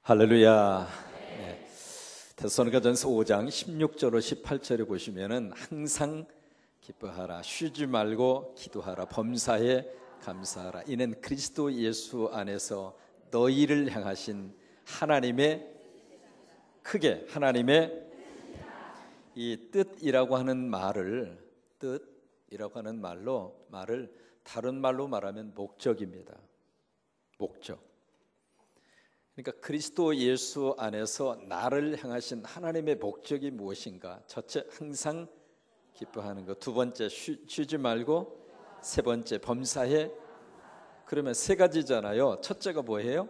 할렐루야. 네. 데살로니가전서 5장 16절로 18절에 보시면은 항상 기뻐하라, 쉬지 말고 기도하라, 범사에 감사하라. 이는 그리스도 예수 안에서 너희를 향하신 하나님의 크게 하나님의 이 뜻이라고 하는 말을 다른 말로 말하면 목적입니다. 목적. 그러니까 그리스도 예수 안에서 나를 향하신 하나님의 목적이 무엇인가? 첫째, 항상 기뻐하는 것. 두 번째, 쉬지 말고. 세 번째, 범사에. 그러면 세 가지잖아요. 첫째가 뭐예요?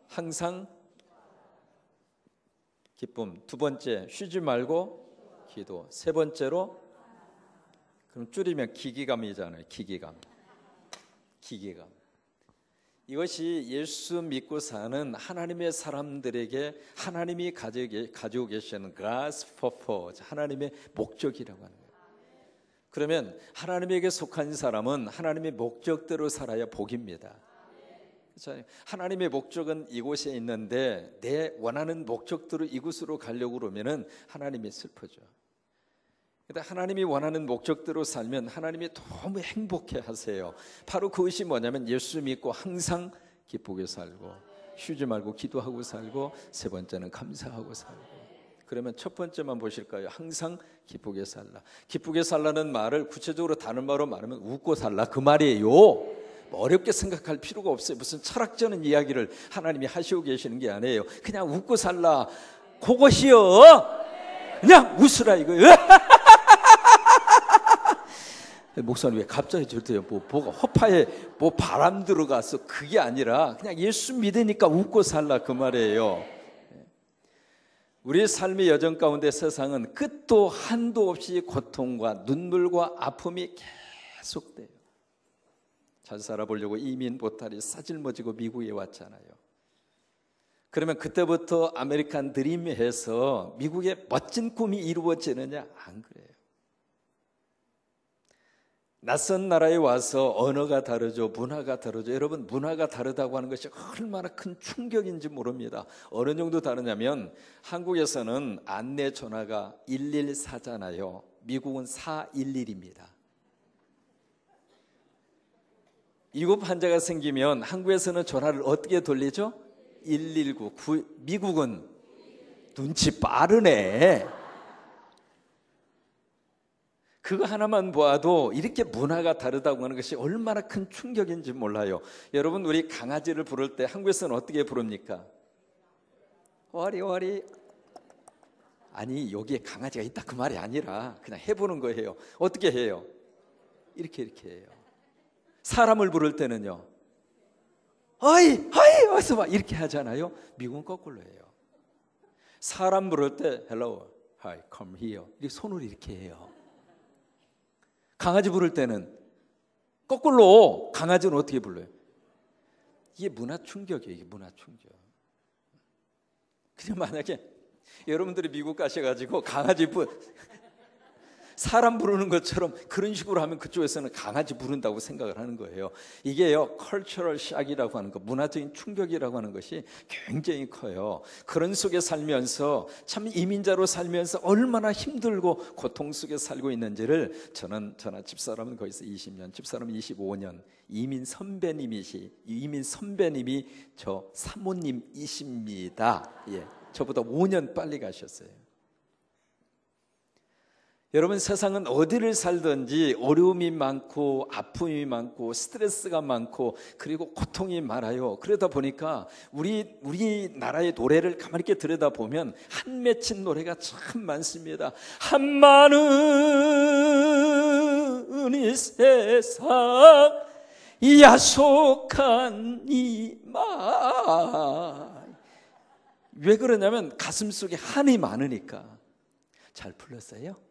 항상 기쁨. 두 번째, 쉬지 말고 기도. 세 번째로, 그럼 줄이면 기기감이잖아요. 기기감. 이것이 예수 믿고 사는 하나님의 사람들에게 하나님이 가지고 계시는 God's purpose, 하나님의 목적이라고 하는 거예요. 그러면 하나님에게 속한 사람은 하나님의 목적대로 살아야 복입니다. 그렇죠? 하나님의 목적은 이곳에 있는데 내 원하는 목적대로 이곳으로 가려고 그러면은 하나님이 슬퍼져. 근데 하나님이 원하는 목적대로 살면 하나님이 너무 행복해 하세요. 바로 그것이 뭐냐면 예수 믿고 항상 기쁘게 살고, 쉬지 말고 기도하고 살고, 세 번째는 감사하고 살고. 그러면 첫 번째만 보실까요? 항상 기쁘게 살라. 기쁘게 살라는 말을 구체적으로 다른 말로 말하면 웃고 살라, 그 말이에요. 어렵게 생각할 필요가 없어요. 무슨 철학적인 이야기를 하나님이 하시고 계시는 게 아니에요. 그냥 웃고 살라, 그것이요. 그냥 웃으라 이거예요. 목사님 왜 갑자기 저렇게 뭐가 허파에 뭐 바람 들어가서, 그게 아니라 그냥 예수 믿으니까 웃고 살라, 그 말이에요. 우리의 삶의 여정 가운데 세상은 끝도 한도 없이 고통과 눈물과 아픔이 계속돼요. 잘 살아보려고 이민 보따리 싸질머지고 미국에 왔잖아요. 그러면 그때부터 아메리칸 드림 해서 미국의 멋진 꿈이 이루어지느냐? 안 그래요. 낯선 나라에 와서 언어가 다르죠. 문화가 다르죠. 여러분, 문화가 다르다고 하는 것이 얼마나 큰 충격인지 모릅니다. 어느 정도 다르냐면 한국에서는 안내 전화가 114잖아요. 미국은 411입니다. 위급 환자가 생기면 한국에서는 전화를 어떻게 돌리죠? 119. 미국은 눈치 빠르네. 그거 하나만 보아도 이렇게 문화가 다르다고 하는 것이 얼마나 큰 충격인지 몰라요. 여러분, 우리 강아지를 부를 때 한국에서는 어떻게 부릅니까? 와리. 아니, 여기에 강아지가 있다 그 말이 아니라 그냥 해보는 거예요. 어떻게 해요? 이렇게 해요. 사람을 부를 때는요, 어이 와서 봐, 이렇게 하잖아요. 미국은 거꾸로 해요. 사람 부를 때 hello, hi, come here, 이렇게 손을 이렇게 해요. 강아지 부를 때는 거꾸로. 강아지는 어떻게 불러요? 이게 문화 충격이에요. 이게 문화 충격. 그냥 만약에 여러분들이 미국 가셔가지고 사람 부르는 것처럼 그런 식으로 하면 그쪽에서는 강아지 부른다고 생각을 하는 거예요. 이게요, 컬처럴 샥이라고 하는 거, 문화적인 충격이라고 하는 것이 굉장히 커요. 그런 속에 살면서, 참 이민자로 살면서 얼마나 힘들고 고통 속에 살고 있는지를 저나 집사람은 거기서 20년, 집사람은 25년, 이민 선배님이 저 사모님이십니다. 예, 저보다 5년 빨리 가셨어요. 여러분, 세상은 어디를 살든지 어려움이 많고 아픔이 많고 스트레스가 많고 그리고 고통이 많아요. 그러다 보니까 우리 나라의 노래를 가만히 이렇게 들여다보면 한 맺힌 노래가 참 많습니다. 한많은 이 세상 야속한 이 말. 왜 그러냐면 가슴속에 한이 많으니까. 잘 풀렸어요?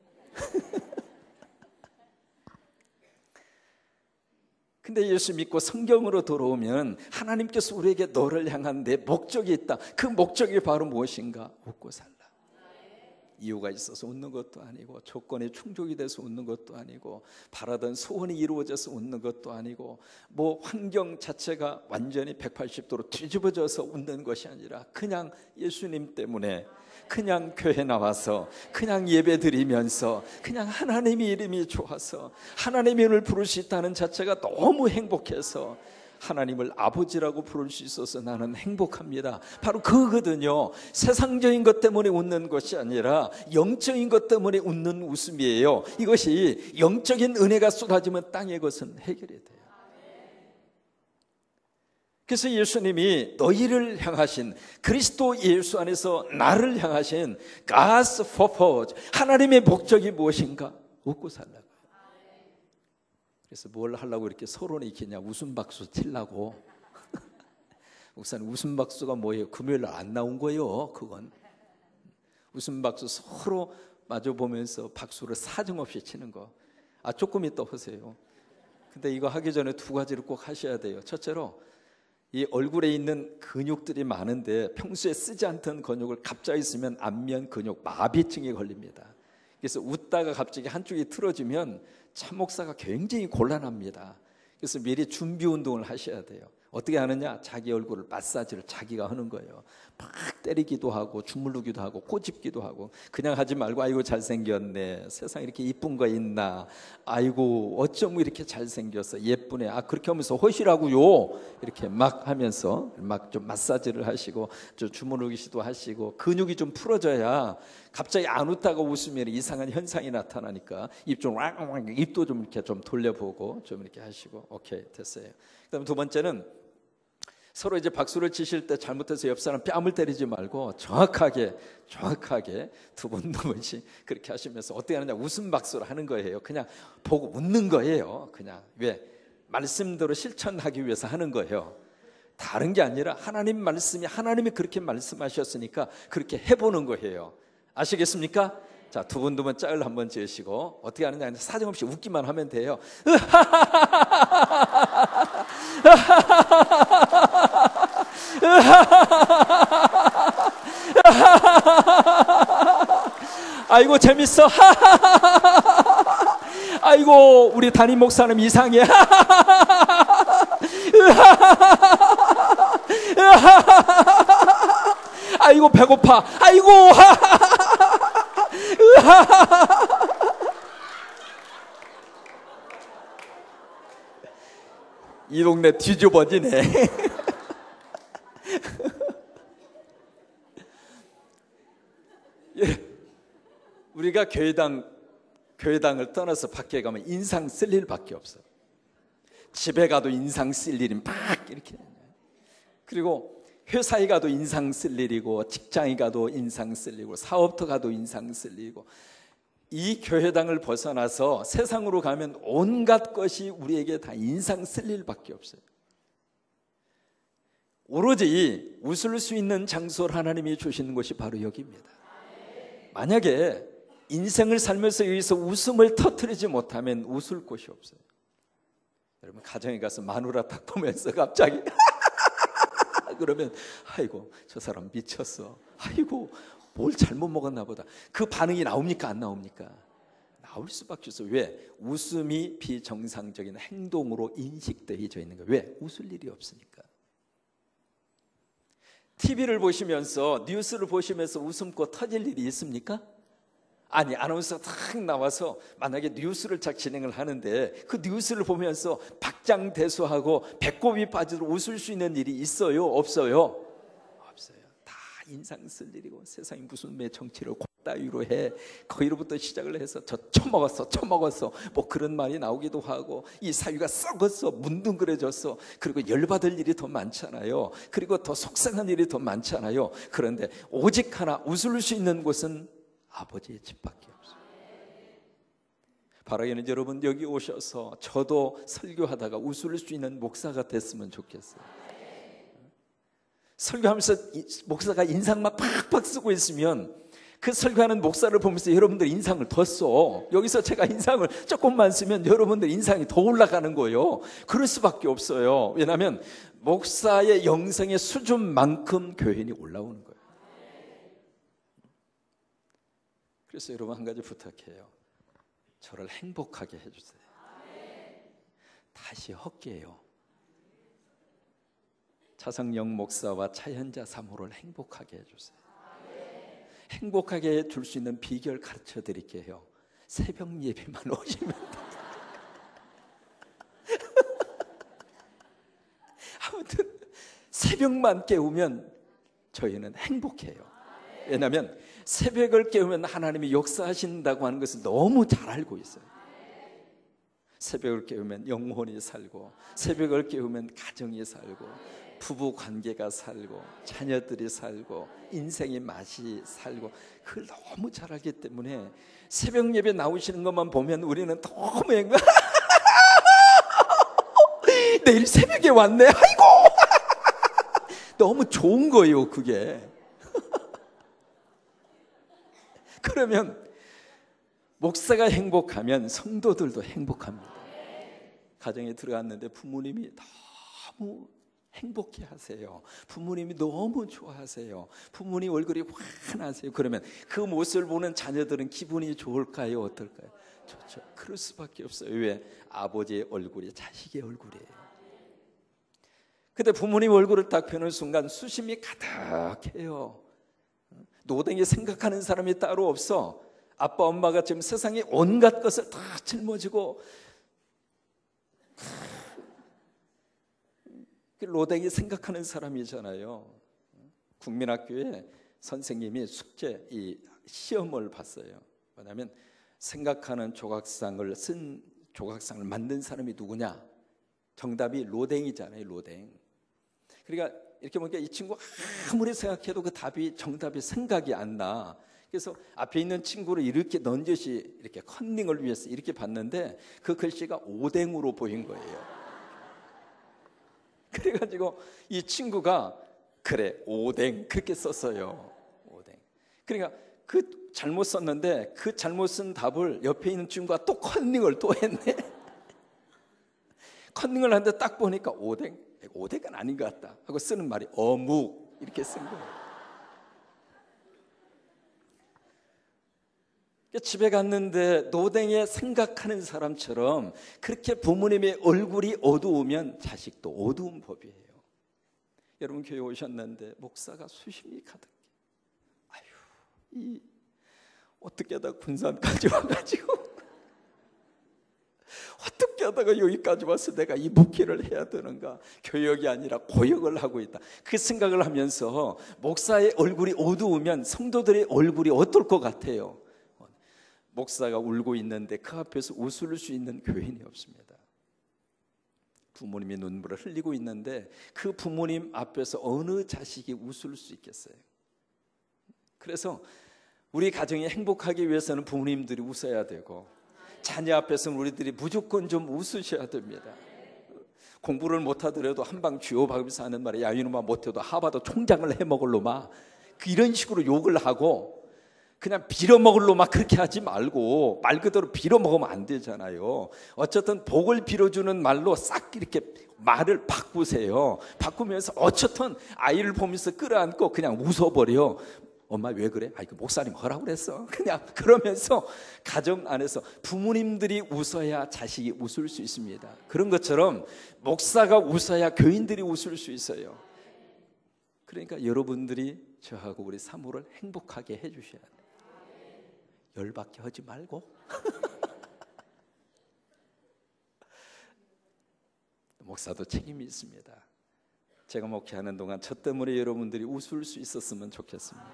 근데 예수 믿고 성경으로 돌아오면 하나님께서 우리에게 너를 향한 내 목적이 있다. 그 목적이 바로 무엇인가? 웃고 살라. 이유가 있어서 웃는 것도 아니고, 조건이 충족이 돼서 웃는 것도 아니고, 바라던 소원이 이루어져서 웃는 것도 아니고, 뭐 환경 자체가 완전히 180도로 뒤집어져서 웃는 것이 아니라 그냥 예수님 때문에, 그냥 교회 나와서 그냥 예배 드리면서 그냥 하나님의 이름이 좋아서 하나님의 이름을 부를 수 있다는 자체가 너무 행복해서 하나님을 아버지라고 부를 수 있어서 나는 행복합니다. 바로 그거거든요. 세상적인 것 때문에 웃는 것이 아니라 영적인 것 때문에 웃는 웃음이에요. 이것이 영적인 은혜가 쏟아지면 땅의 것은 해결이 돼요. 그래서 예수님이 너희를 향하신, 그리스도 예수 안에서 나를 향하신 God's purpose, 하나님의 목적이 무엇인가? 웃고 살라고. 그래서 뭘 하려고 이렇게 서론이 있겠냐? 웃음 박수 치려고. 목사님, 웃음 박수가 뭐예요? 금요일 날 안 나온 거예요. 그건 웃음 박수 서로 마주 보면서 박수를 사정없이 치는 거. 조금 이따 하세요. 근데 이거 하기 전에 두 가지를 꼭 하셔야 돼요. 첫째로, 이 얼굴에 있는 근육들이 많은데 평소에 쓰지 않던 근육을 갑자기 쓰면 안면 근육 마비증에 걸립니다. 그래서 웃다가 갑자기 한쪽이 틀어지면 참 목사가 굉장히 곤란합니다. 그래서 미리 준비 운동을 하셔야 돼요. 어떻게 하느냐? 자기 얼굴을 마사지를 자기가 하는 거예요. 막 때리기도 하고 주물르기도 하고 꼬집기도 하고. 그냥 하지 말고 아이고 잘생겼네, 세상에 이렇게 이쁜 거 있나, 아이고 어쩜 이렇게 잘생겼어, 예쁘네, 그렇게 하면서 허시라고요. 이렇게 막 하면서 막 좀 마사지를 하시고 좀 주물르기도 하시고, 근육이 좀 풀어져야 갑자기 안 웃다가 웃으면 이상한 현상이 나타나니까 입도 좀 이렇게 좀 돌려보고 좀 이렇게 하시고. 오케이, 됐어요. 그다음 두 번째는, 서로 이제 박수를 치실 때 잘못해서 옆 사람 뺨을 때리지 말고 정확하게 두 분씩 그렇게 하시면서 어떻게 하느냐? 웃음 박수를 하는 거예요. 그냥 보고 웃는 거예요. 그냥 왜? 말씀대로 실천하기 위해서 하는 거예요. 다른 게 아니라 하나님 말씀이, 하나님이 그렇게 말씀하셨으니까 그렇게 해보는 거예요. 아시겠습니까? 자, 두 분 짝을 한번 지으시고 어떻게 하느냐? 사정없이 웃기만 하면 돼요. 아이고 재밌어. 아이고 우리 담임 목사님 이상해. 아이고 배고파. 아이고. 이 동네 뒤집어지네. 예, 우리가 교회당을 떠나서 밖에 가면 인상 쓸 일밖에 없어. 집에 가도 인상 쓸 일이 막 이렇게. 그리고 회사에 가도 인상 쓸 일이고, 직장에 가도 인상 쓸 일이고, 사업터 가도 인상 쓸 일이고, 이 교회당을 벗어나서 세상으로 가면 온갖 것이 우리에게 다 인상 쓸 일밖에 없어요. 오로지 웃을 수 있는 장소를 하나님이 주시는 것이 바로 여기입니다. 만약에 인생을 살면서 여기서 웃음을 터뜨리지 못하면 웃을 곳이 없어요. 여러분 가정에 가서 마누라 딱 보면서 갑자기 그러면 아이고 저 사람 미쳤어, 아이고 뭘 잘못 먹었나 보다, 그 반응이 나옵니까 안 나옵니까? 나올 수밖에 없어요. 왜? 웃음이 비정상적인 행동으로 인식되어져 있는 거예요. 왜? 웃을 일이 없으니까. TV를 보시면서, 뉴스를 보시면서 웃음꽃 터질 일이 있습니까? 아니, 아나운서가 탁 나와서 만약에 뉴스를 딱 진행을 하는데 그 뉴스를 보면서 박장대소하고 배꼽이 빠지도록 웃을 수 있는 일이 있어요? 없어요? 없어요. 다 인상 쓸 일이고, 세상이 무슨 매 정치를 따위로 해, 거기로부터 시작을 해서 저 처먹었어 뭐 그런 말이 나오기도 하고, 이 사위가 썩었어, 문둥그레졌어, 그리고 열받을 일이 더 많잖아요. 그리고 더 속상한 일이 더 많잖아요. 그런데 오직 하나 웃을 수 있는 곳은 아버지의 집밖에 없어요. 바라기는 여러분 여기 오셔서 저도 설교하다가 웃을 수 있는 목사가 됐으면 좋겠어요. 설교하면서 목사가 인상만 팍팍 쓰고 있으면 그 설교하는 목사를 보면서 여러분들 인상을 더 써. 여기서 제가 인상을 조금만 쓰면 여러분들 인상이 더 올라가는 거예요. 그럴 수밖에 없어요. 왜냐하면 목사의 영성의 수준만큼 교인이 올라오는 거예요. 그래서 여러분 한 가지 부탁해요. 저를 행복하게 해주세요. 다시 할게요. 차성영 목사와 차현자 사모를 행복하게 해주세요. 행복하게 해줄 수 있는 비결 가르쳐 드릴게요. 새벽 예배만 오시면 돼요. 아무튼 새벽만 깨우면 저희는 행복해요. 왜냐하면 새벽을 깨우면 하나님이 역사하신다고 하는 것을 너무 잘 알고 있어요. 새벽을 깨우면 영혼이 살고, 새벽을 깨우면 가정이 살고, 부부 관계가 살고, 자녀들이 살고, 인생의 맛이 살고, 그걸 너무 잘 알기 때문에 새벽 예배 나오시는 것만 보면 우리는 너무 행복. 내일 새벽에 왔네. 아이고. 너무 좋은 거예요, 그게. 그러면 목사가 행복하면 성도들도 행복합니다. 가정에 들어갔는데 부모님이 너무 행복해 하세요. 부모님이 너무 좋아하세요. 부모님 얼굴이 환하세요. 그러면 그 모습을 보는 자녀들은 기분이 좋을까요? 어떨까요? 좋죠. 그럴 수밖에 없어요. 왜? 아버지의 얼굴이 자식의 얼굴이에요. 근데 부모님 얼굴을 딱 펴는 순간 수심이 가득해요. 노댕이 생각하는 사람이 따로 없어. 아빠 엄마가 지금 세상에 온갖 것을 다 짊어지고 노댕이 생각하는 사람이잖아요. 국민학교에 선생님이 숙제 이 시험을 봤어요. 뭐냐면 생각하는 조각상을 쓴 조각상을 만든 사람이 누구냐? 정답이 로댕이잖아요. 로댕. 그러니까 이렇게 보니까 이 친구 아무리 생각해도 그 답이 정답이 생각이 안 나. 그래서 앞에 있는 친구를 이렇게 넌젓이 이렇게 컨닝을 위해서 이렇게 봤는데 그 글씨가 오뎅으로 보인 거예요. 그래가지고 이 친구가 그래 오뎅 그렇게 썼어요. 오뎅. 그러니까 그 잘못 썼는데 그 잘못 쓴 답을 옆에 있는 친구가 또 컨닝을 또 했네. 컨닝을 하는데 딱 보니까 오뎅. 오뎅은 아닌 것 같다 하고 쓰는 말이 어묵 이렇게 쓴 거예요. 집에 갔는데 노댕에 생각하는 사람처럼 그렇게 부모님의 얼굴이 어두우면 자식도 어두운 법이에요. 여러분 교회 오셨는데 목사가 수심이 가득해. 아유, 어떻게 하다 군산까지 와가지고 어떻게 하다가 여기까지 와서 내가 이 목회를 해야 되는가? 교역이 아니라 고역을 하고 있다. 그 생각을 하면서 목사의 얼굴이 어두우면 성도들의 얼굴이 어떨 것 같아요? 목사가 울고 있는데 그 앞에서 웃을 수 있는 교인이 없습니다. 부모님이 눈물을 흘리고 있는데 그 부모님 앞에서 어느 자식이 웃을 수 있겠어요? 그래서 우리 가정이 행복하기 위해서는 부모님들이 웃어야 되고 자녀 앞에서는 우리들이 무조건 좀 웃으셔야 됩니다. 공부를 못하더라도 한방 쥐어박으면서 하는 말에 야 이놈아 못해도 하버드 총장을 해먹을 놈아 이런 식으로 욕을 하고 그냥 빌어먹을 놈아 그렇게 하지 말고 말 그대로 빌어먹으면 안 되잖아요. 어쨌든 복을 빌어주는 말로 싹 이렇게 말을 바꾸세요. 바꾸면서 어쨌든 아이를 보면서 끌어안고 그냥 웃어버려. 엄마 왜 그래? 그 목사님 뭐라고 그랬어? 그냥 그러면서 가정 안에서 부모님들이 웃어야 자식이 웃을 수 있습니다. 그런 것처럼 목사가 웃어야 교인들이 웃을 수 있어요. 그러니까 여러분들이 저하고 우리 사모를 행복하게 해주셔야 돼요. 열받게 하지 말고 목사도 책임이 있습니다. 제가 목회하는 동안 저 때문에 여러분들이 웃을 수 있었으면 좋겠습니다.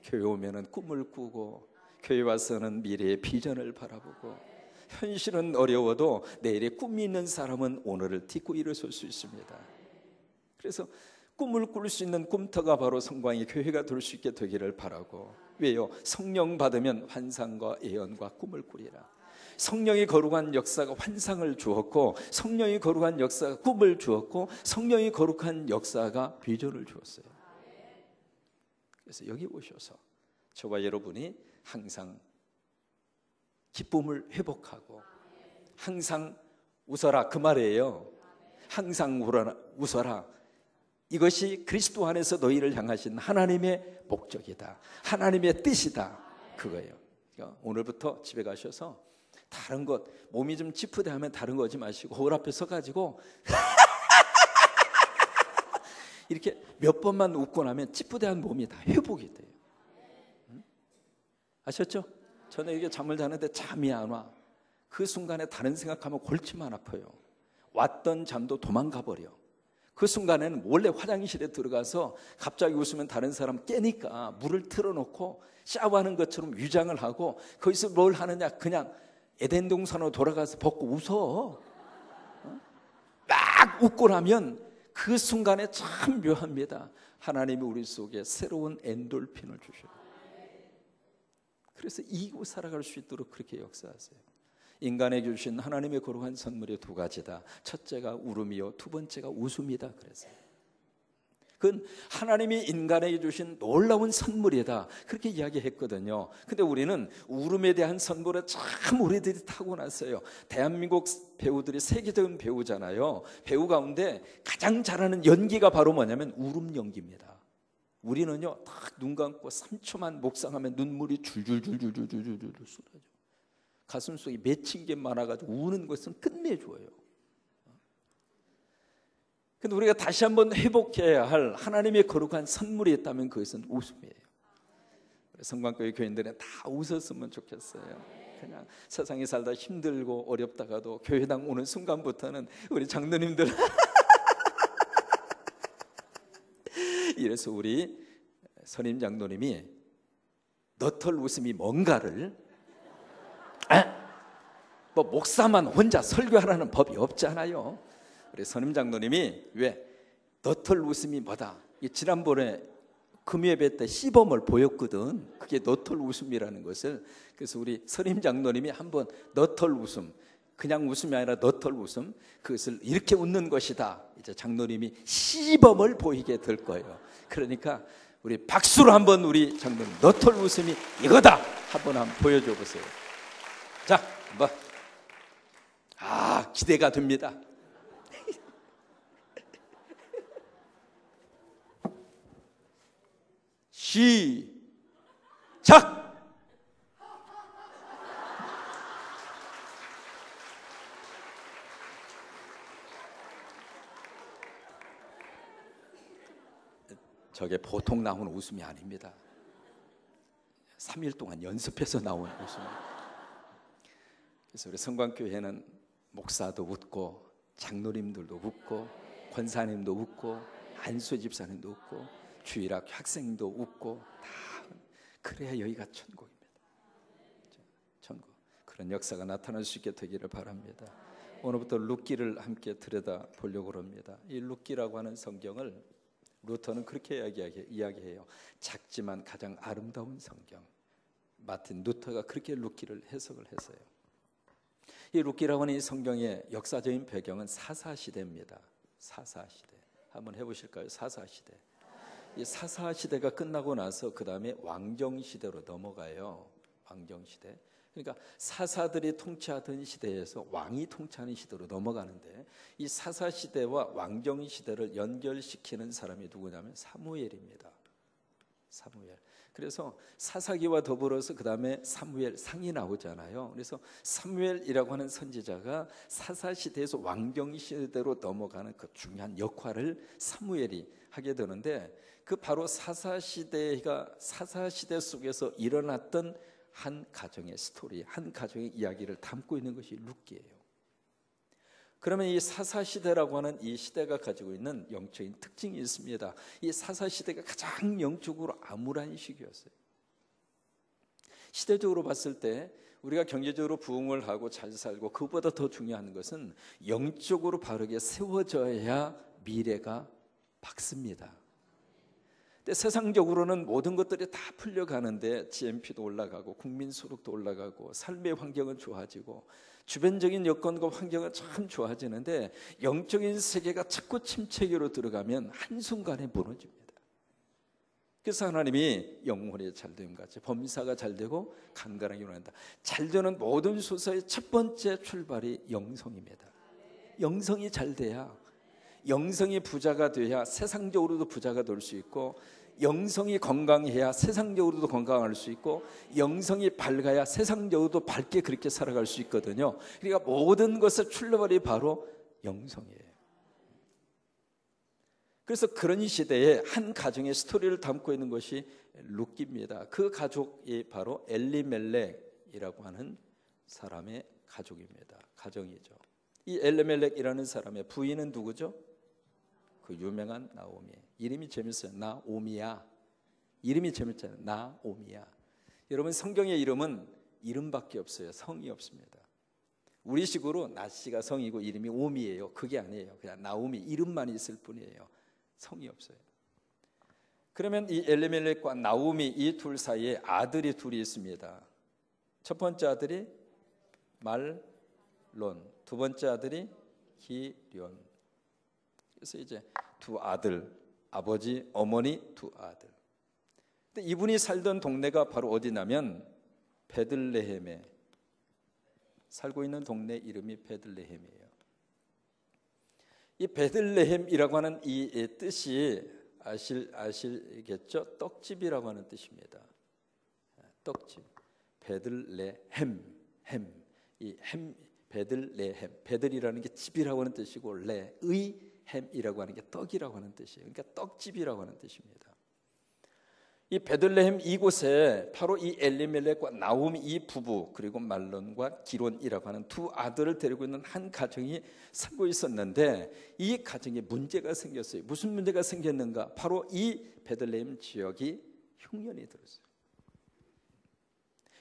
교회 오면은 꿈을 꾸고 교회 와서는 미래의 비전을 바라보고 현실은 어려워도 내일에 꿈이 있는 사람은 오늘을 딛고 일어설 수 있습니다. 그래서 꿈을 꿀 수 있는 꿈터가 바로 성광이 교회가 될 수 있게 되기를 바라고. 왜요? 성령 받으면 환상과 예언과 꿈을 꾸리라. 성령이 거룩한 역사가 환상을 주었고 성령이 거룩한 역사가 꿈을 주었고 성령이 거룩한 역사가 비전을 주었어요. 그래서 여기 오셔서 저와 여러분이 항상 기쁨을 회복하고 항상 웃어라 그 말이에요. 항상 웃어라. 이것이 그리스도 안에서 너희를 향하신 하나님의 목적이다. 하나님의 뜻이다. 그거예요. 그러니까 오늘부터 집에 가셔서 다른 것, 몸이 좀 찌푸대하면 다른 거 하지 마시고 거울 앞에 서가지고 이렇게 몇 번만 웃고 나면 찌푸대한 몸이 다 회복이 돼요. 아셨죠? 저는 이게 잠을 자는데 잠이 안 와. 그 순간에 다른 생각하면 골치만 아파요. 왔던 잠도 도망가 버려. 그 순간에는 몰래 화장실에 들어가서 갑자기 웃으면 다른 사람 깨니까 물을 틀어놓고 샤워하는 것처럼 위장을 하고 거기서 뭘 하느냐, 그냥 에덴 동산으로 돌아가서 벗고 웃어. 막 웃고 나면 그 순간에 참 묘합니다. 하나님이 우리 속에 새로운 엔돌핀을 주셔요. 그래서 이기고 살아갈 수 있도록 그렇게 역사하세요. 인간에게 주신 하나님의 거룩한 선물이 두 가지다. 첫째가 울음이요, 두 번째가 웃음이다. 그래서 그건 하나님이 인간에게 주신 놀라운 선물이다, 그렇게 이야기했거든요. 근데 우리는 울음에 대한 선물에 참 우리들이 타고났어요. 대한민국 배우들이 세계적인 배우잖아요. 배우 가운데 가장 잘하는 연기가 바로 뭐냐면 울음 연기입니다. 우리는요, 딱 눈 감고 3초만 묵상하면 눈물이 줄줄줄줄줄줄줄 쏟아져. 가슴속에 맺힌 게 많아가지고 우는 것은 끝내줘요. 근데 우리가 다시 한번 회복해야 할 하나님의 거룩한 선물이 있다면 그것은 웃음이에요. 성광교회 교인들은 다 웃었으면 좋겠어요. 그냥 세상에 살다 힘들고 어렵다가도 교회당 오는 순간부터는 우리 장로님들 이래서 우리 선임 장로님이 너털 웃음이 뭔가를 뭐 목사만 혼자 설교하라는 법이 없잖아요. 우리 선임 장로님이 왜 너털 웃음이 뭐다, 지난번에 금요예배 때 시범을 보였거든. 그게 너털 웃음이라는 것을. 그래서 우리 선임 장로님이 한번 너털 웃음, 그냥 웃음이 아니라 너털 웃음, 그것을 이렇게 웃는 것이다, 이제 장로님이 시범을 보이게 될 거예요. 그러니까 우리 박수로 한번 우리 장로님 너털 웃음이 이거다 한번 보여줘 보세요. 자, 한번. 기대가 됩니다. 시작! 저게 보통 나오는 웃음이 아닙니다. 3일 동안 연습해서 나온 웃음입니다. 그래서 우리 성광교회는 목사도 웃고 장로님들도 웃고 권사님도 웃고 안수 집사님도 웃고 주일학 학생도 웃고 다, 그래야 여기가 천국입니다. 천국. 그런 역사가 나타날 수 있게 되기를 바랍니다. 오늘부터 룻기를 함께 들여다 보려고 합니다. 이 룻기라고 하는 성경을 루터는 그렇게 이야기해요. 작지만 가장 아름다운 성경. 마틴 루터가 그렇게 룻기를 해석을 했어요. 이 룻기라고 하는 이 성경의 역사적인 배경은 사사시대입니다. 사사시대. 한번 해보실까요? 사사시대. 이 사사시대가 끝나고 나서 그 다음에 왕정시대로 넘어가요. 왕정시대. 그러니까 사사들이 통치하던 시대에서 왕이 통치하는 시대로 넘어가는데, 이 사사시대와 왕정시대를 연결시키는 사람이 누구냐면 사무엘입니다. 사무엘. 그래서 사사기와 더불어서 그 다음에 사무엘 상이 나오잖아요. 그래서 사무엘이라고 하는 선지자가 사사시대에서 왕정시대로 넘어가는 그 중요한 역할을 사무엘이 하게 되는데, 그 바로 사사시대 속에서 일어났던 한 가정의 스토리, 한 가정의 이야기를 담고 있는 것이 룻기예요. 그러면 이 사사시대라고 하는 이 시대가 가지고 있는 영적인 특징이 있습니다. 이 사사시대가 가장 영적으로 암울한 시기였어요. 시대적으로 봤을 때 우리가 경제적으로 부흥을 하고 잘 살고, 그것보다 더 중요한 것은 영적으로 바르게 세워져야 미래가 밝습니다. 근데 세상적으로는 모든 것들이 다 풀려가는데 GNP도 올라가고 국민소득도 올라가고 삶의 환경은 좋아지고 주변적인 여건과 환경은 참 좋아지는데, 영적인 세계가 자꾸 침체기로 들어가면 한순간에 무너집니다. 그래서 하나님이 영혼이 잘됨 같이 범사가 잘되고 간간하게 일어난다. 잘되는 모든 수사의 첫 번째 출발이 영성입니다. 영성이 잘 돼야 영성이 부자가 돼야 세상적으로도 부자가 될 수 있고, 영성이 건강해야 세상적으로도 건강할 수 있고, 영성이 밝아야 세상적으로도 밝게 그렇게 살아갈 수 있거든요. 그러니까 모든 것의 출발이 바로 영성이에요. 그래서 그런 시대에 한 가정의 스토리를 담고 있는 것이 룻기입니다. 그 가족이 바로 엘리멜렉이라고 하는 사람의 가족입니다. 가정이죠. 이 엘리멜렉이라는 사람의 부인은 누구죠? 그 유명한 나오미. 이름이 재밌어요. 나오미야. 이름이 재밌잖아요. 나오미야. 여러분, 성경의 이름은 이름밖에 없어요. 성이 없습니다. 우리식으로 나씨가 성이고 이름이 오미예요. 그게 아니에요. 그냥 나오미 이름만 있을 뿐이에요. 성이 없어요. 그러면 이 엘리멜렉과 나오미 이 둘 사이에 아들이 둘이 있습니다. 첫 번째 아들이 말론, 두 번째 아들이 기련. 그래서 이제 두 아들, 아버지, 어머니 두 아들. 근데 이분이 살던 동네가 바로 어디냐면 베들레헴에, 살고 있는 동네 이름이 베들레헴이에요. 이 베들레헴이라고 하는 이 뜻이 아시겠죠? 떡집이라고 하는 뜻입니다. 떡집. 베들레헴, 이 햄, 베들레헴. 베들이라는 게 집이라고 하는 뜻이고, 레의 햄이라고 하는 게 떡이라고 하는 뜻이에요. 그러니까 떡집이라고 하는 뜻입니다. 이 베들레헴 이곳에 바로 이 엘리멜렉과 나오미 이 부부, 그리고 말론과 기론이라고 하는 두 아들을 데리고 있는 한 가정이 살고 있었는데, 이 가정에 문제가 생겼어요. 무슨 문제가 생겼는가? 바로 이 베들레헴 지역이 흉년이 들었어요.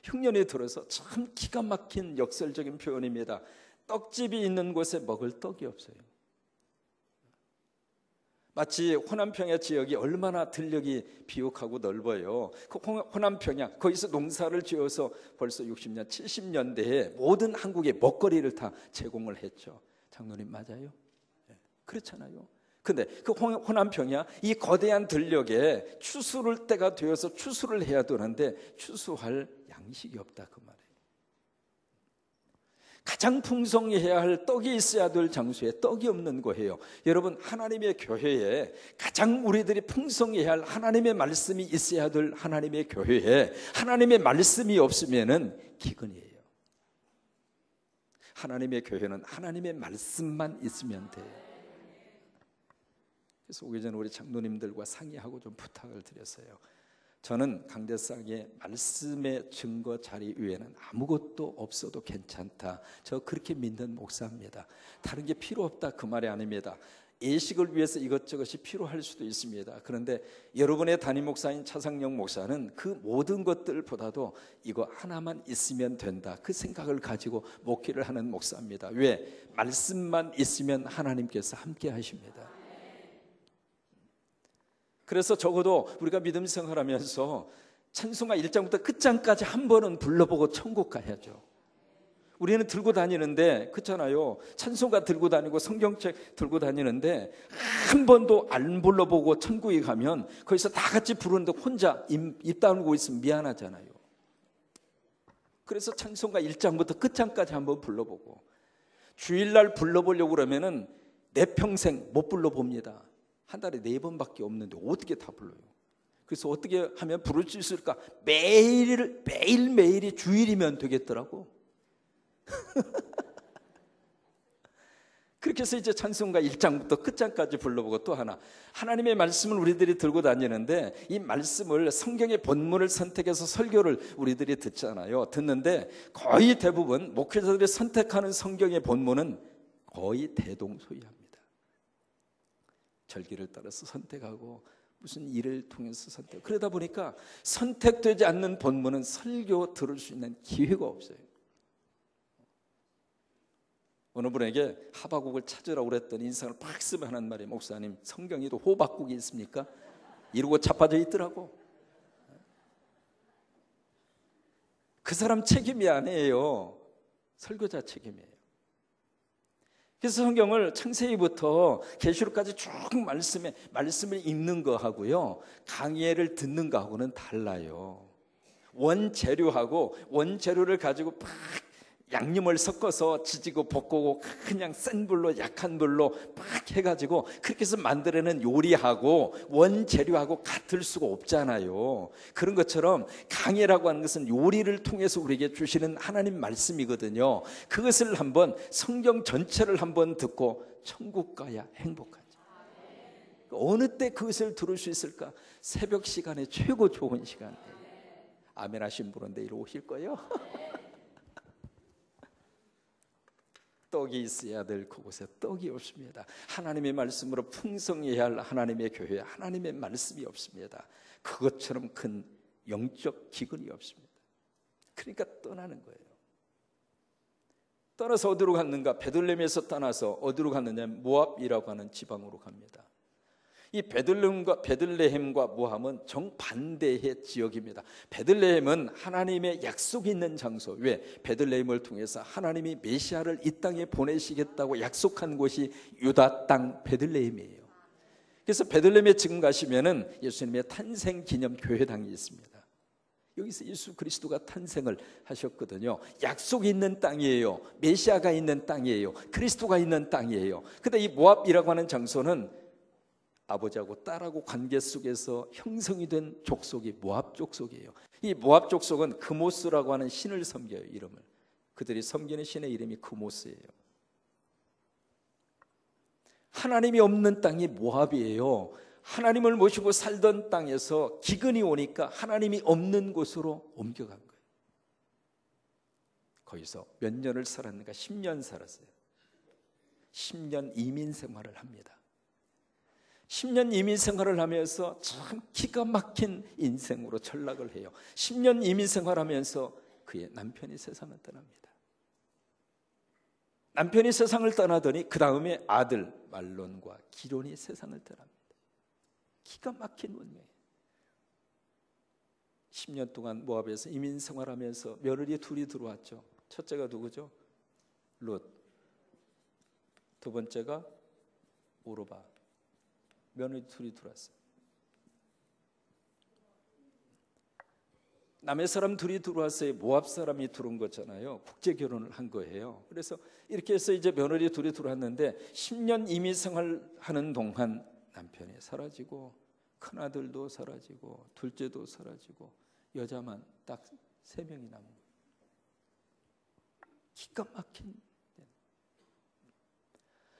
흉년이 들어서 참 기가 막힌 역설적인 표현입니다. 떡집이 있는 곳에 먹을 떡이 없어요. 마치 호남평야 지역이 얼마나 들녘이 비옥하고 넓어요. 그 호남평야, 거기서 농사를 지어서 벌써 60년, 70년대에 모든 한국의 먹거리를 다 제공을 했죠. 장로님 맞아요? 네, 그렇잖아요. 근데 그 호남평야, 이 거대한 들녘에 추수를 때가 되어서 추수를 해야 되는데 추수할 양식이 없다, 그 말이에요. 가장 풍성해야 할 떡이 있어야 될 장소에 떡이 없는 거예요. 여러분, 하나님의 교회에 가장 우리들이 풍성해야 할 하나님의 말씀이 있어야 될 하나님의 교회에 하나님의 말씀이 없으면은 기근이에요. 하나님의 교회는 하나님의 말씀만 있으면 돼요. 그래서 오기 전에 우리 장로님들과 상의하고 좀 부탁을 드렸어요. 저는 강대상의 말씀의 증거 자리 위에는 아무것도 없어도 괜찮다. 저 그렇게 믿는 목사입니다. 다른 게 필요 없다, 그 말이 아닙니다. 예식을 위해서 이것저것이 필요할 수도 있습니다. 그런데 여러분의 담임 목사인 차상영 목사는 그 모든 것들보다도 이거 하나만 있으면 된다, 그 생각을 가지고 목회를 하는 목사입니다. 왜? 말씀만 있으면 하나님께서 함께 하십니다. 그래서 적어도 우리가 믿음 생활하면서 찬송가 1장부터 끝장까지 한 번은 불러보고 천국 가야죠. 우리는 들고 다니는데, 그렇잖아요. 찬송가 들고 다니고 성경책 들고 다니는데 한 번도 안 불러보고 천국에 가면 거기서 다 같이 부르는데 혼자 입 다물고 있으면 미안하잖아요. 그래서 찬송가 1장부터 끝장까지 한번 불러보고, 주일날 불러보려고 그러면은 내 평생 못 불러봅니다. 한 달에 4번밖에 없는데 어떻게 다 불러요? 그래서 어떻게 하면 부를 수 있을까? 매일매일이 주일이면 되겠더라고. 그렇게 해서 이제 찬송가 1장부터 끝장까지 불러보고, 또 하나, 하나님의 말씀을 우리들이 들고 다니는데 이 말씀을, 성경의 본문을 선택해서 설교를 우리들이 듣잖아요. 듣는데 거의 대부분 목회자들이 선택하는 성경의 본문은 거의 대동소이합니다. 절기를 따라서 선택하고 무슨 일을 통해서 선택. 그러다 보니까 선택되지 않는 본문은 설교 들을 수 있는 기회가 없어요. 어느 분에게 하박국을 찾으라고 그랬더니 인상을 팍 쓰면 하는 말이, 목사님 성경에도 호박국이 있습니까? 이러고 자빠져 있더라고. 그 사람 책임이 아니에요. 설교자 책임이에요. 그래서 성경을 창세기부터 계시록까지 쭉 말씀을 읽는 거하고요, 강의를 듣는 거하고는 달라요. 원재료를 가지고 팍 양념을 섞어서 지지고 볶고 그냥 센 불로 약한 불로 막 해가지고 그렇게 해서 만들어낸 요리하고 원재료하고 같을 수가 없잖아요. 그런 것처럼 강해라고 하는 것은 요리를 통해서 우리에게 주시는 하나님 말씀이거든요. 그것을 한번 성경 전체를 한번 듣고 천국 가야 행복하죠. 어느 때 그것을 들을 수 있을까? 새벽 시간에 최고 좋은 시간. 아멘 하신 분은 내일 오실 거예요. 떡이 있어야 될 그곳에 떡이 없습니다. 하나님의 말씀으로 풍성해야 할 하나님의 교회, 하나님의 말씀이 없습니다. 그것처럼 큰 영적 기근이 없습니다. 그러니까 떠나는 거예요. 떠나서 어디로 갔는가? 베들레헴에서 떠나서 어디로 갔느냐? 모압이라고 하는 지방으로 갑니다. 이 베들레헴과 모압은 정반대의 지역입니다. 베들레헴은 하나님의 약속이 있는 장소. 왜? 베들레헴을 통해서 하나님이 메시아를 이 땅에 보내시겠다고 약속한 곳이 유다 땅 베들레헴이에요. 그래서 베들레헴에 지금 가시면은 예수님의 탄생 기념 교회당이 있습니다. 여기서 예수 그리스도가 탄생을 하셨거든요. 약속이 있는 땅이에요. 메시아가 있는 땅이에요. 그리스도가 있는 땅이에요. 근데 이 모압이라고 하는 장소는 아버지하고 딸하고 관계 속에서 형성이 된 족속이 모압 족속이에요. 이 모압 족속은 그모스라고 하는 신을 섬겨요. 이름을. 그들이 섬기는 신의 이름이 그모스예요. 하나님이 없는 땅이 모압이에요. 하나님을 모시고 살던 땅에서 기근이 오니까 하나님이 없는 곳으로 옮겨간 거예요. 거기서 몇 년을 살았는가? 10년 살았어요. 10년 이민 생활을 합니다. 10년 이민 생활을 하면서 참 기가 막힌 인생으로 전락을 해요. 10년 이민 생활하면서 그의 남편이 세상을 떠납니다. 남편이 세상을 떠나더니 그 다음에 아들 말론과 기론이 세상을 떠납니다. 기가 막힌 운명이에요. 10년 동안 모압에서 이민 생활하면서 며느리 둘이 들어왔죠. 첫째가 누구죠? 룻. 두 번째가 오르바. 며느리 둘이 들어왔어요. 남의 사람 둘이 들어왔어요. 모압 사람이 들어온 거잖아요. 국제 결혼을 한 거예요. 그래서 이렇게 해서 이제 며느리 둘이 들어왔는데 10년 이민 생활하는 동안 남편이 사라지고 큰아들도 사라지고 둘째도 사라지고 여자만 딱 3명이 남은 거예요. 기가 막힌.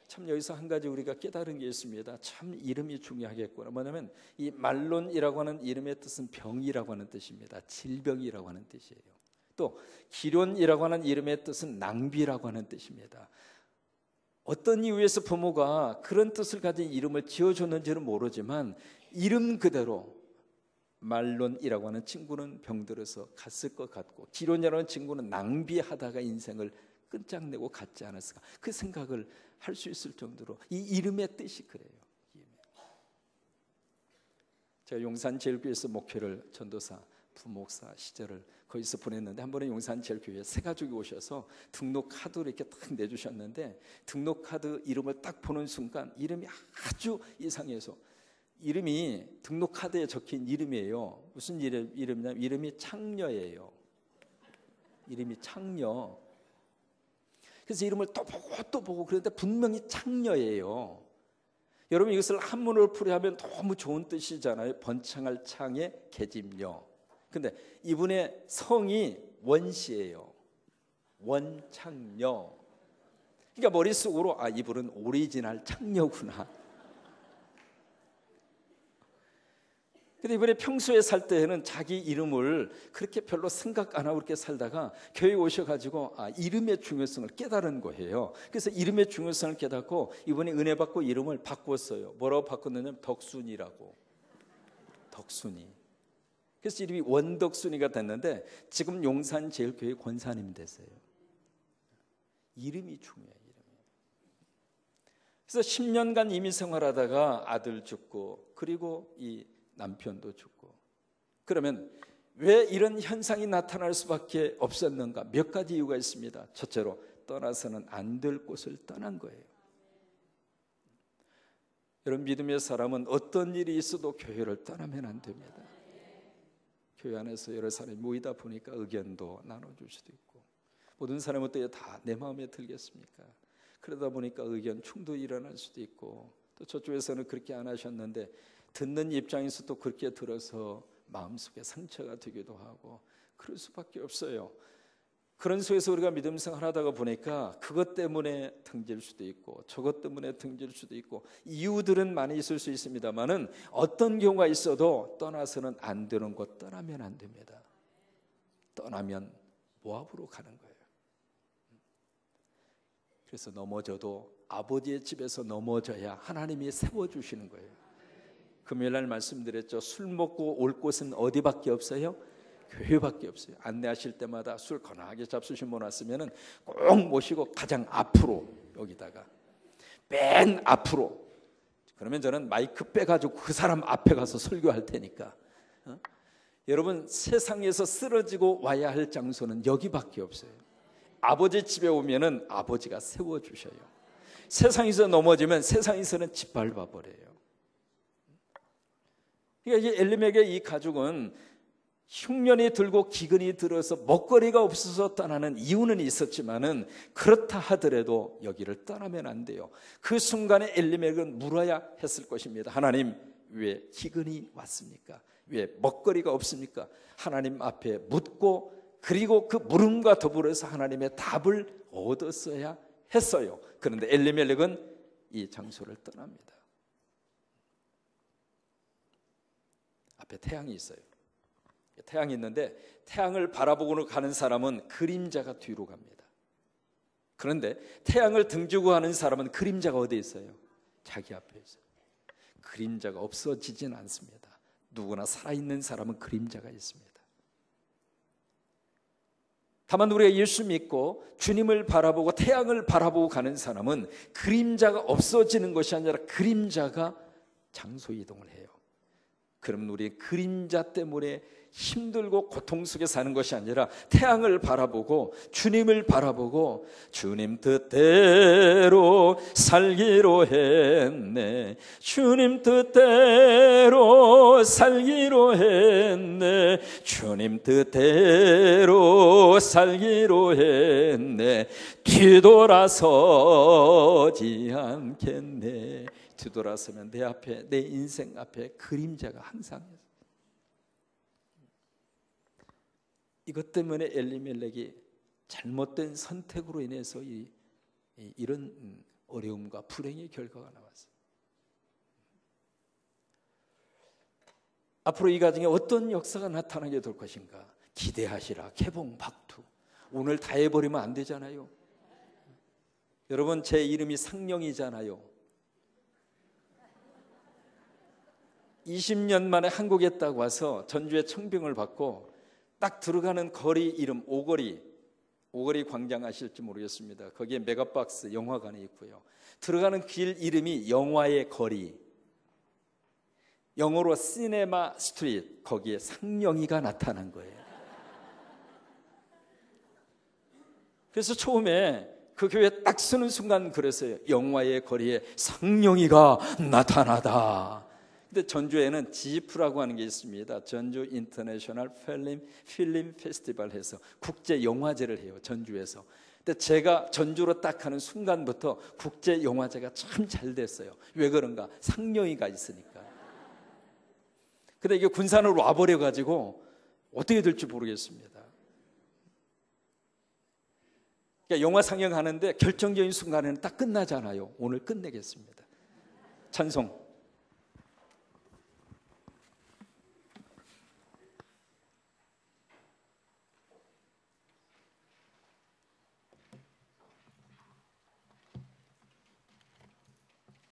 참 여기서 한 가지 우리가 깨달은 게 있습니다. 참 이름이 중요하겠구나. 뭐냐면 이 말론이라고 하는 이름의 뜻은 병이라고 하는 뜻입니다. 질병이라고 하는 뜻이에요. 또 기론이라고 하는 이름의 뜻은 낭비라고 하는 뜻입니다. 어떤 이유에서 부모가 그런 뜻을 가진 이름을 지어줬는지는 모르지만 이름 그대로 말론이라고 하는 친구는 병들어서 갔을 것 같고 기론이라는 친구는 낭비하다가 인생을 끝장내고 갔지 않았을까, 그 생각을 할 수 있을 정도로 이 이름의 뜻이 그래요. 제가 용산제일교회에서 목회를 전도사, 부목사 시절을 거기서 보냈는데 한 번에 용산제일교회에 세 가족이 오셔서 등록 카드를 이렇게 딱 내주셨는데 등록 카드 이름을 딱 보는 순간 이름이 아주 이상해서, 이름이 등록 카드에 적힌 이름이에요. 무슨 이름이냐면 이름이 창녀예요. 이름이 창녀. 그래서 이름을 또 보고 그런데 분명히 창녀예요. 여러분 이것을 한문으로 풀이하면 너무 좋은 뜻이잖아요. 번창할 창의 계집녀. 근데 이분의 성이 원씨예요. 원창녀. 그러니까 머릿속으로 이분은 오리지널 창녀구나. 근데 이번에 평소에 살 때에는 자기 이름을 그렇게 별로 생각 안 하고 그렇게 살다가 교회에 오셔가지고 이름의 중요성을 깨달은 거예요. 그래서 이름의 중요성을 깨닫고 이번에 은혜 받고 이름을 바꿨어요. 뭐라고 바꿨느냐면 덕순이라고. 덕순이. 그래서 이름이 원덕순이가 됐는데 지금 용산제일교회 권사님이 됐어요. 이름이 중요해요. 그래서 10년간 이민 생활하다가 아들 죽고 그리고 이 남편도 죽고. 그러면 왜 이런 현상이 나타날 수밖에 없었는가? 몇 가지 이유가 있습니다. 첫째로 떠나서는 안 될 곳을 떠난 거예요. 여러분 믿음의 사람은 어떤 일이 있어도 교회를 떠나면 안 됩니다. 교회 안에서 여러 사람이 모이다 보니까 의견도 나눠줄 수도 있고 모든 사람이 어떻게 다 내 마음에 들겠습니까? 그러다 보니까 의견 충돌이 일어날 수도 있고, 또 저쪽에서는 그렇게 안 하셨는데 듣는 입장에서 또 그렇게 들어서 마음속에 상처가 되기도 하고, 그럴 수밖에 없어요. 그런 속에서 우리가 믿음 생활하다가 보니까 그것 때문에 등질 수도 있고 저것 때문에 등질 수도 있고, 이유들은 많이 있을 수 있습니다만은 어떤 경우가 있어도 떠나서는 안 되는 곳, 떠나면 안 됩니다. 떠나면 모압으로 가는 거예요. 그래서 넘어져도 아버지의 집에서 넘어져야 하나님이 세워주시는 거예요. 금요일날 말씀드렸죠. 술 먹고 올 곳은 어디밖에 없어요? 교회밖에 없어요. 안내하실 때마다 술 거나하게 잡수신 분 왔으면 꼭 모시고 가장 앞으로, 여기다가 맨 앞으로. 그러면 저는 마이크 빼가지고 그 사람 앞에 가서 설교할 테니까. 여러분, 세상에서 쓰러지고 와야 할 장소는 여기밖에 없어요. 아버지 집에 오면은 아버지가 세워주셔요. 세상에서 넘어지면 세상에서는 짓밟아 버려요. 그러니까 이 엘리멜렉의 이 가족은 흉년이 들고 기근이 들어서 먹거리가 없어서 떠나는 이유는 있었지만은, 그렇다 하더라도 여기를 떠나면 안 돼요. 그 순간에 엘리멜렉은 물어야 했을 것입니다. 하나님, 왜 기근이 왔습니까? 왜 먹거리가 없습니까? 하나님 앞에 묻고, 그리고 그 물음과 더불어서 하나님의 답을 얻었어야 했어요. 그런데 엘리멜렉은 이 장소를 떠납니다. 앞에 태양이 있어요. 태양이 있는데 태양을 바라보고 가는 사람은 그림자가 뒤로 갑니다. 그런데 태양을 등지고 가는 사람은 그림자가 어디에 있어요? 자기 앞에 있어요. 그림자가 없어지진 않습니다. 누구나 살아있는 사람은 그림자가 있습니다. 다만 우리가 예수 믿고 주님을 바라보고 태양을 바라보고 가는 사람은 그림자가 없어지는 것이 아니라 그림자가 장소 이동을 해요. 그러면 우리 그림자 때문에 힘들고 고통 속에 사는 것이 아니라 태양을 바라보고 주님을 바라보고, 주님 뜻대로 살기로 했네, 주님 뜻대로 살기로 했네, 주님 뜻대로 살기로 했네, 뒤돌아서지 않겠네. 뒤돌아서면 내 앞에, 내 인생 앞에 그림자가 항상 있어요. 이것 때문에 엘리멜렉이 잘못된 선택으로 인해서 이런 어려움과 불행의 결과가 나왔어요. 앞으로 이 가정에 어떤 역사가 나타나게 될 것인가 기대하시라. 개봉 박투. 오늘 다 해버리면 안 되잖아요. 여러분, 제 이름이 상령이잖아요. 20년 만에 한국에 딱 와서 전주에 청빙을 받고 딱 들어가는 거리 이름 오거리 광장 아실지 모르겠습니다. 거기에 메가박스 영화관이 있고요. 들어가는 길 이름이 영화의 거리, 영어로 시네마 스트리트. 거기에 상령이가 나타난 거예요. 그래서 처음에 그 교회에 딱 서는 순간 그랬어요. 영화의 거리에 상령이가 나타나다. 근데 전주에는 지프라고 하는 게 있습니다. 전주 인터내셔널 필름 페스티벌 해서 국제 영화제를 해요, 전주에서. 근데 제가 전주로 딱 가는 순간부터 국제 영화제가 참 잘 됐어요. 왜 그런가? 상령이가 있으니까. 근데 이게 군산으로 와버려 가지고 어떻게 될지 모르겠습니다. 그러니까 영화 상영하는데 결정적인 순간에는 딱 끝나잖아요. 오늘 끝내겠습니다. 찬송.